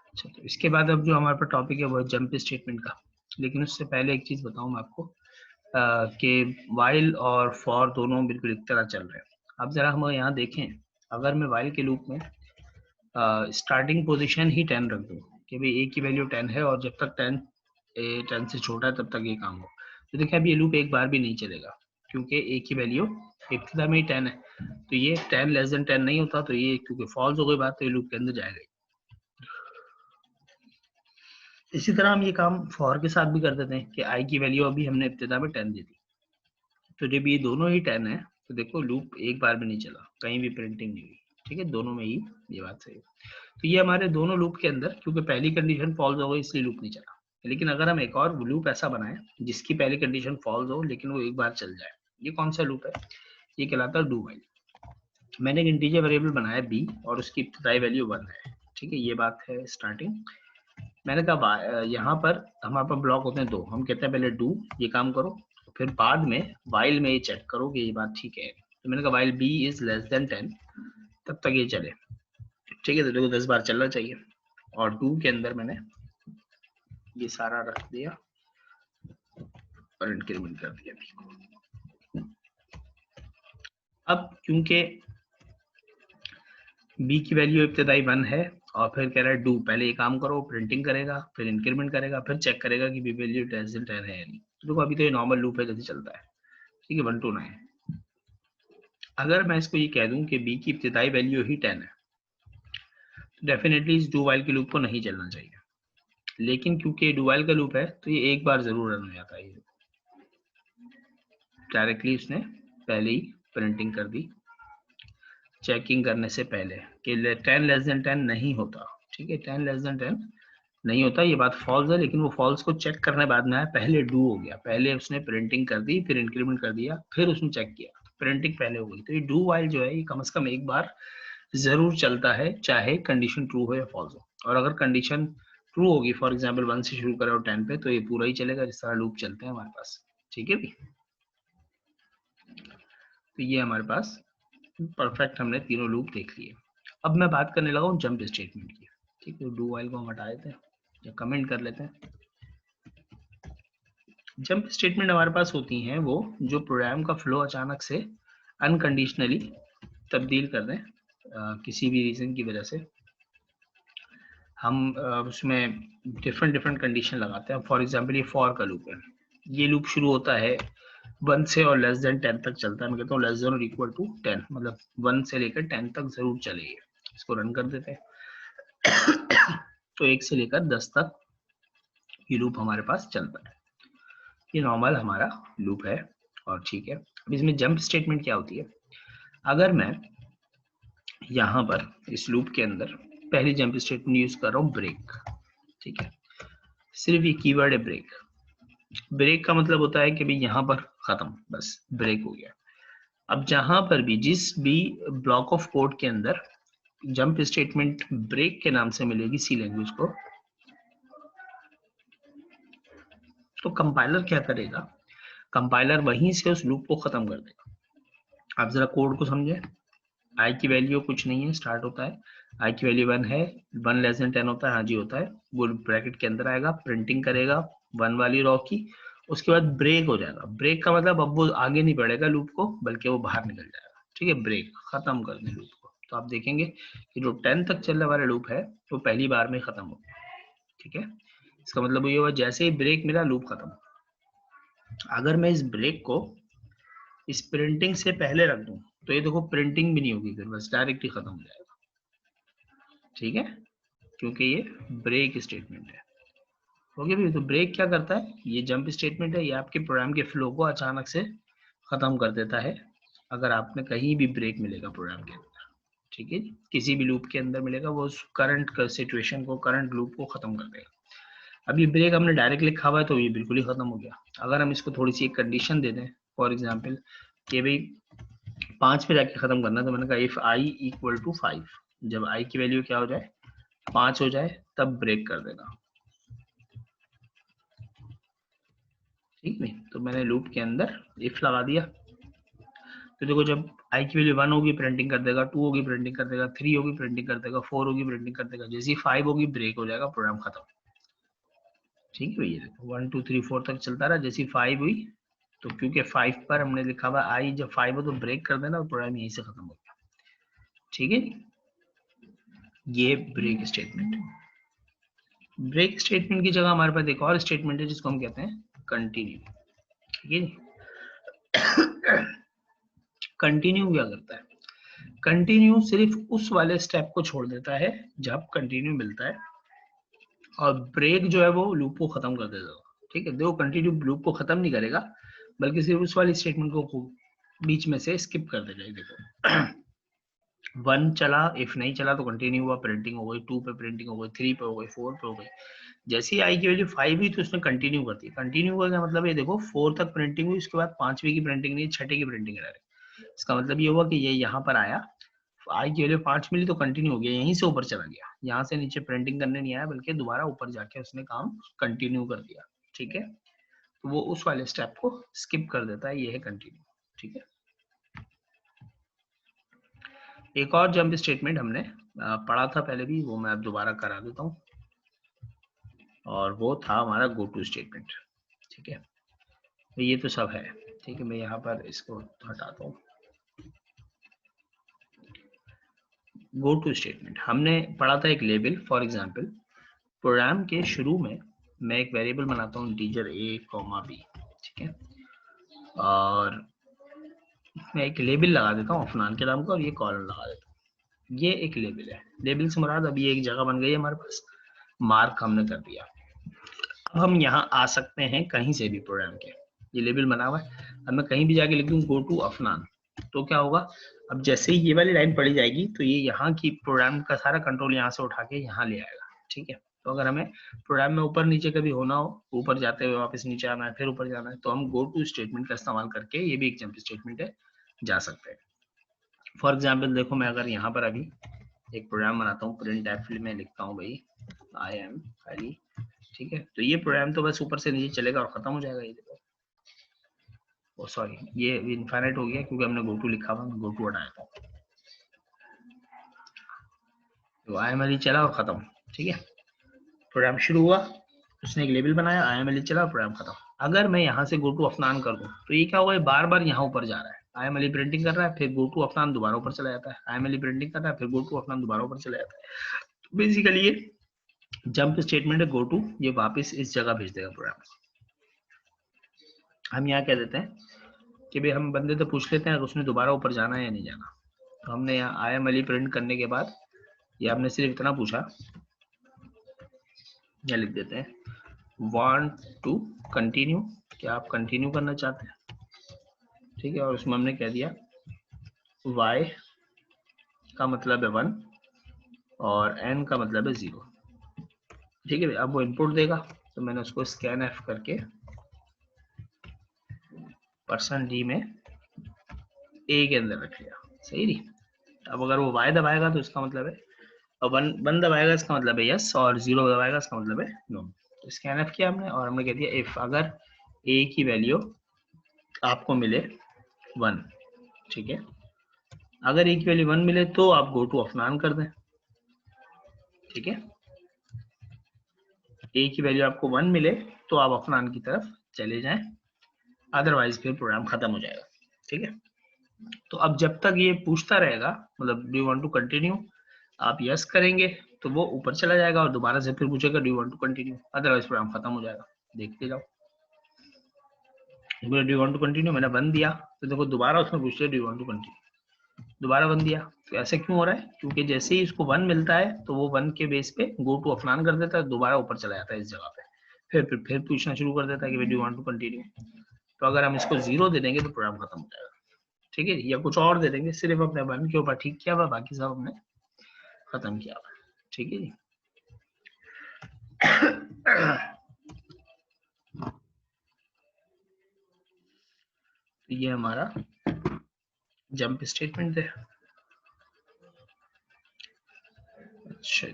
अच्छा, तो इसके बाद अब जो हमारे पास टॉपिक है वो है जंप स्टेटमेंट का। लेकिन उससे पहले एक चीज बताऊं मैं आपको कि वाइल और फॉर दोनों बिल्कुल एक तरह चल रहे हैं। अब जरा हम यहाँ देखें, अगर मैं वाइल के लूप में स्टार्टिंग पोजीशन ही 10 रख दूं कि भाई ए की वैल्यू 10 है और जब तक 10 से छोटा है तब तक ये काम हो, तो देखिए अब ये लूप एक बार भी नहीं चलेगा, क्योंकि ए की वैल्यू इब्तिदा में ही 10 है। तो ये 10 लेस देन 10 नहीं होता, तो ये क्योंकि फॉल्स हो गई बात, तो ये लूप के अंदर जाएगा। इसी तरह हम ये काम फॉर के साथ भी कर देते हैं कि आई की वैल्यू अभी हमने इब्तिदा में 10 दे दी, तो जब ये दोनों ही 10 है तो देखो लूप एक बार भी नहीं चला, कहीं भी प्रिंटिंग नहीं हुई। ठीक है, दोनों में ही ये बात सही है। तो ये हमारे दोनों लूप के अंदर, क्योंकि पहली कंडीशन फॉल्स हो गई इसलिए लूप नहीं चला। लेकिन अगर हम एक और लूप ऐसा बनाए जिसकी पहली कंडीशन फॉल्स हो लेकिन वो एक बार चल जाए, ये कौन सा लूप है? ये कहलाता है डू वाइल। मैंने एक इंटीजर वेरिएबल बनाया बी और उसकी इब्तिदाई वैल्यू 1 है। ठीक है, ये बात है स्टार्टिंग। मैंने कहा यहाँ पर हमारे पास ब्लॉक होते हैं दो, हम कहते हैं पहले डू ये काम करो, फिर बाद में वाइल में ये चेक करो कि ये बात ठीक है। तो मैंने कहा while B is less than 10, तब तक ये चले। ठीक है, तो देखो 10 बार चलना चाहिए। और डू के अंदर मैंने ये सारा रख दिया और इंक्रीमेंट कर दिया बी को। अब क्योंकि बी की वैल्यू इब्तिदाई 1 है और फिर कह रहा है डू पहले ये काम करो, प्रिंटिंग करेगा, फिर इंक्रीमेंट करेगा, फिर चेक करेगा कि बी वैल्यू लेस देन 10 है या नहीं। तो देखो अभी तो ये नॉर्मल लूप है जैसे चलता है। ठीक है, 1 to 9। अगर मैं इसको ये कह दूं कि बी की इब्तिदाई वैल्यू ही 10 है, तो डेफिनेटली इस डू वाइल के लूप को नहीं चलना चाहिए। लेकिन क्योंकि डू वाइल का लूप है तो ये एक बार जरूर रन हो जाता है। डायरेक्टली उसने पहले ही प्रिंटिंग कर दी चेकिंग करने से पहले कि 10 लेस देन 10 नहीं होता। ठीक है, 10 लेस देन 10 नहीं होता, ये बात फॉल्स है। लेकिन वो फॉल्स को चेक करने बाद में आया, पहले डू हो गया, पहले उसने प्रिंटिंग कर दी, फिर इंक्रीमेंट कर दिया, फिर उसने चेक किया, प्रिंटिंग पहले हो गई। तो ये डू वाइल जो है ये कम से कम एक बार जरूर चलता है, चाहे कंडीशन ट्रू हो या फॉल्स हो। और अगर कंडीशन ट्रू होगी, फॉर एग्जाम्पल 1 से शुरू करो 10 पे, तो ये पूरा ही चलेगा, जिस तरह लूप चलते हैं हमारे पास। ठीक है भी, तो ये हमारे पास परफेक्ट हमने तीनों लूप देख लिए। अब मैं बात करने लगा हूँ जंप स्टेटमेंट की। ठीक है, डू वाइल को हम हटा देते हैं या कमेंट कर लेते हैं। जंप स्टेटमेंट हमारे पास होती हैं वो जो प्रोग्राम का फ्लो अचानक से अनकंडीशनली तब्दील कर दें किसी भी रीजन की वजह से। हम उसमें डिफरेंट डिफरेंट कंडीशन लगाते हैं। फॉर एग्जांपल ये फॉर का लूप है, ये लूप शुरू होता है 1 से और लेस देन 10 तक चलता है। मैं कहता हूँ लेस देन और इक्वल टू 10, मतलब 1 से लेकर 10 तक जरूर चले। इसको रन कर देते हैं तो 1 से लेकर 10 तक ये लूप हमारे पास चलता है। ये नॉर्मल हमारा लूप है और ठीक है। अब इसमें जंप स्टेटमेंट क्या होती है? अगर मैं यहाँ पर इस लूप के अंदर पहली जंप स्टेटमेंट यूज कर रहा हूँ ब्रेक। ठीक है, सिर्फ ये कीवर्ड है ब्रेक। ब्रेक का मतलब होता है कि भाई यहाँ पर खत्म, बस ब्रेक हो गया। अब जहां पर भी जिस भी ब्लॉक ऑफ कोड के अंदर जंप स्टेटमेंट ब्रेक के नाम से मिलेगी सी लैंग्वेज को, तो कंपाइलर क्या करेगा? कंपाइलर वहीं से उस लूप को खत्म कर देगा। आप जरा कोड को समझे। आई की वैल्यू कुछ नहीं है, स्टार्ट होता है, आई की वैल्यू 1 है, 1 लेस देन 10 होता है, हाँ जी होता है। वो ब्रैकेट के अंदर आएगा, प्रिंटिंग करेगा 1 वाली रॉ की, उसके बाद ब्रेक हो जाएगा। ब्रेक का मतलब अब वो आगे नहीं बढ़ेगा लूप को, बल्कि वो बाहर निकल जाएगा। ठीक है, ब्रेक खत्म कर दे लूप को। तो आप देखेंगे कि जो 10 तक चलने वाला लूप है वो पहली बार में खत्म हो गया। ठीक है, इसका मतलब ये हुआ जैसे ही ब्रेक मिला लूप खत्म। अगर मैं इस ब्रेक को इस प्रिंटिंग से पहले रख दूं तो ये देखो प्रिंटिंग भी नहीं होगी, फिर बस डायरेक्ट ही खत्म हो जाएगा। ठीक है, क्योंकि ये ब्रेक स्टेटमेंट है। ओके भी, तो ब्रेक क्या करता है? ये जंप स्टेटमेंट है, ये आपके प्रोग्राम के फ्लो को अचानक से खत्म कर देता है अगर आपने कहीं भी ब्रेक मिलेगा प्रोग्राम के अंदर। ठीक है, किसी भी लूप के अंदर मिलेगा वो उस करंट सिचुएशन को, करंट लूप को खत्म कर देगा। अब ये ब्रेक हमने डायरेक्ट लिखा हुआ है तो ये बिल्कुल ही खत्म हो गया। अगर हम इसको थोड़ी सी एक कंडीशन दे दें, फॉर एग्जाम्पल कि भाई 5 पे जाके खत्म करना, तो मैंने कहा इफ आई इक्वल टू 5, जब आई की वैल्यू क्या हो जाए 5 हो जाए तब ब्रेक कर देना। ठीक है, तो मैंने लूप के अंदर इफ लगा दिया। तो देखो जब आई की वैल्यू 1 होगी प्रिंटिंग कर देगा, 2 होगी प्रिंटिंग कर देगा, 3 होगी प्रिंटिंग कर देगा, 4 होगी प्रिंटिंग कर देगा, जैसे 5 होगी ब्रेक हो जाएगा, प्रोग्राम खत्म। ठीक है भैया, देखो 1 2 3 4 तक चलता रहा, जैसी 5 हुई तो क्योंकि 5 पर हमने लिखा हुआ आई, जब 5 हो तो ब्रेक कर देना और प्रोग्राम यहीं से खत्म हो गया। ठीक है, ये ब्रेक स्टेटमेंट। ब्रेक स्टेटमेंट की जगह हमारे पास एक और स्टेटमेंट है जिसको हम कहते हैं कंटिन्यू। ठीक है, कंटिन्यू क्या करता है? कंटिन्यू सिर्फ उस वाले स्टेप को छोड़ देता है जब कंटिन्यू मिलता है, और ब्रेक जो है वो लूप को खत्म कर देगा। ठीक है, देखो कंटिन्यू लूप को खत्म नहीं करेगा, बल्कि सिर्फ उस वाली स्टेटमेंट को बीच में से स्किप कर देगा। देखो 1 चला, इफ नहीं चला तो कंटिन्यू हुआ, प्रिंटिंग हो गई, 2 पे प्रिंटिंग हो गई, 3 पे हो गई, 4 पे हो गई। जैसे ही आई की वैल्यू 5 हुई तो उसने कंटिन्यू कर दी। कंटिन्यू का क्या मतलब है? देखो 4 तक प्रिंटिंग हुई, उसके बाद 5वीं की प्रिंटिंग नहीं, 6ठे की प्रिंटिंग है। इसका मतलब ये हुआ कि ये यहाँ पर आया, आई की वैल्यू 5 मिली तो कंटिन्यू हो गया, यहीं से ऊपर चला गया, यहाँ से नीचे प्रिंटिंग करने नहीं आया, बल्कि दोबारा ऊपर जाके उसने काम कंटिन्यू कर दिया। ठीक है, तो वो उस वाले स्टेप को स्किप कर देता है, ये है कंटिन्यू। ठीक है, एक और जंप स्टेटमेंट हमने पढ़ा था पहले भी, वो मैं अब दोबारा करा देता हूँ, और वो था हमारा गो टू स्टेटमेंट। ठीक है, तो ये तो सब है। ठीक है, मैं यहाँ पर इसको हटाता हूँ। गो टू स्टेटमेंट हमने पढ़ा था एक लेबल। फॉर एग्जांपल प्रोग्राम के शुरू में मैं एक वेरिएबल बनाता हूँ इंटीजर a, b। ठीक है, और मैं एक लेबल लगा देता हूँ अफनान के नाम का, और ये कॉलम लगा देता हूँ। ये एक लेबल है, लेबल से मुराद अभी एक जगह बन गई है हमारे पास, मार्क हमने कर दिया। अब हम यहाँ आ सकते हैं कहीं से भी प्रोग्राम के, ये लेबल बना हुआ है। अब मैं कहीं भी जाके लिख दूँ गो टू अफनान, तो क्या होगा? अब जैसे ही ये वाली लाइन पढ़ी जाएगी तो ये यहाँ की प्रोग्राम का सारा कंट्रोल यहाँ से उठा के यहाँ ले आएगा। ठीक है, तो अगर हमें प्रोग्राम में ऊपर नीचे कभी होना हो, ऊपर जाते हुए वापस नीचे आना है, फिर ऊपर जाना है, तो हम गो टू स्टेटमेंट का इस्तेमाल करके, ये भी एक जंप स्टेटमेंट है, जा सकते हैं। फॉर एग्जाम्पल देखो, मैं अगर यहाँ पर अभी एक प्रोग्राम बनाता हूँ, प्रिंट एफ में लिखता हूँ भाई आई एम खाली। ठीक है, तो ये प्रोग्राम तो बस ऊपर से नीचे चलेगा और खत्म हो जाएगा। ये देखो, ओ सॉरी, ये इनफाइनाइट हो गया क्योंकि हमने गो टू लिखा हुआ, मैं गो टू हटाया था, तो आई एम एल चला और खत्म। ठीक है, प्रोग्राम शुरू हुआ, उसने एक लेबल बनाया, आई एम एल चला और प्रोग्राम खत्म। अगर मैं यहाँ से गो टू अफनान कर दूं तो ये क्या होगा? बार बार यहाँ ऊपर जा रहा है, आई एम एल प्रिंटिंग कर रहा है, फिर गो टू अफनान दोबारा ऊपर चला जाता है, आई एम एल प्रिंटिंग कर रहा है, फिर गो टू अफनान दोबारा ऊपर चला जाता है। तो बेसिकली ये जंप स्टेटमेंट है गो टू, ये वापस इस जगह भेज देगा प्रोग्राम। हम यहाँ कह देते हैं कि भाई हम बंदे तो पूछ लेते हैं उसने दोबारा ऊपर जाना है या नहीं जाना। तो हमने यहाँ आई एम एल प्रिंट करने के बाद ये हमने सिर्फ इतना पूछा, या लिख देते हैं वांट टू कंटिन्यू, क्या आप कंटिन्यू करना चाहते हैं। ठीक है, और उसमें हमने कह दिया y का मतलब है 1 और n का मतलब है 0। ठीक है, अब वो इनपुट देगा, तो मैंने उसको स्कैन एफ करके %d में a के अंदर रख लिया। सही नहीं? अब अगर वो y दबाएगा तो इसका मतलब है, और 1 दबाएगा इसका मतलब है यस, और 0 दबाएगा इसका मतलब है नो। तो स्कैन एफ किया हमने, और हमने कह दिया इफ अगर a की वैल्यू आपको मिले 1। ठीक है, अगर a की वैल्यू 1 मिले तो आप गो टू अफनान कर दें। ठीक है, a की वैल्यू आपको 1 मिले तो आप अफनान की तरफ चले जाएं, अदरवाइज फिर प्रोग्राम खत्म हो जाएगा। ठीक है, तो अब जब तक ये पूछता रहेगा, मतलब do you want to continue, आप यस करेंगे तो वो ऊपर चला जाएगा और दोबारा से फिर पूछेगा do you want to continue, otherwise program खत्म हो जाएगा। देखते जाओ, do you want to continue मैंने 1 दिया, तो देखो दोबारा उसमें पूछ लिया do you want to continue, दोबारा 1 दिया। तो ऐसा क्यों हो रहा है? क्योंकि जैसे ही इसको 1 मिलता है तो वो 1 के बेस पे गो टू अफनान कर देता है, दोबारा ऊपर चला जाता है इस जगह पे, फिर पूछना शुरू कर देता है कि do you want to continue. तो अगर हम इसको 0 दे देंगे तो प्रोग्राम खत्म हो जाएगा। ठीक है, या कुछ और दे देंगे, सिर्फ अपने 1 के ऊपर ठीक किया हुआ, बाकी सब हमने खत्म किया हुआ। ठीक है जी। ये हमारा जंप स्टेटमेंट है। अच्छा,